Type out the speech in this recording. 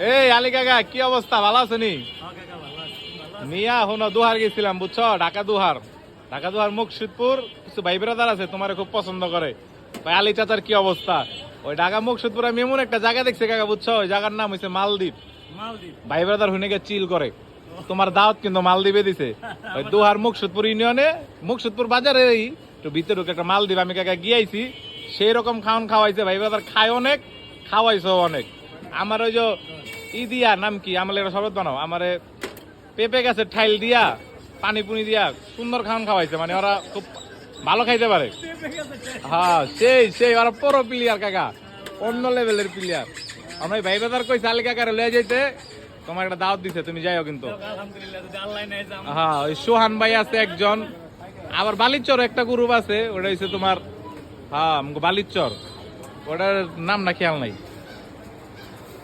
এই আলী কাকা কি অবস্থা, ভালো আছো নি? মিয়া হনো দুহার গেছিলাম বুঝছো, ঢাকা দুহার। ঢাকা দুহার মুকসুদপুর কিছু ভাই ব্রাদার আছে তোমার খুব পছন্দ করে। ভাই আলী চাচার কি অবস্থা? ওই ঢাকা মুকসুদপুর আমি এমন একটা জায়গা দেখছি কাকা বুঝছো, ওই জায়গার নাম হইছে মালদ্বীপ। ভাই ব্রাদার হুনে গিয়ে চিল করে। তোমার দাওয়াত কিন্তু মালদ্বীপে দিছে। ওই দুহার মুকসুদপুর ইউনিয়নে মুকসুদপুর বাজারে একটু ভিতরে একটা মালদ্বীপ আমি কাকা গিয়েছি। সেই রকম খাওয়ান খাওয়াইছে ভাই ব্রাদার, খায় অনেক, খাওয়াইছো অনেক। আমার ওই যে দিয়া নাম কি, আমার একটা শরবত বানাও আমারে, পেঁপে গাছের ঠাইল দিয়া পানি পুনি দিয়া সুন্দর খাওয়ান খাওয়াইছে, মানে ওরা খুব ভালো খাইতে পারে। হ্যাঁ সেই সেই ওরা পুরো প্লেয়ার কাকা, অন্য লেভেলের প্লেয়ার। আমরা ভাই বাজার কইছে আলী কাকারে লয়ে যাইতে, তোমার একটা দাওয়াত দিছে, তুমি যাইও কিন্তু। হ্যাঁ ওই সোহান ভাই আছে একজন, আবার বালিচর একটা গ্রুপ আছে, ওটা হচ্ছে তোমার হ্যাঁ বালিচর, ওটার নাম না খেয়াল নাই।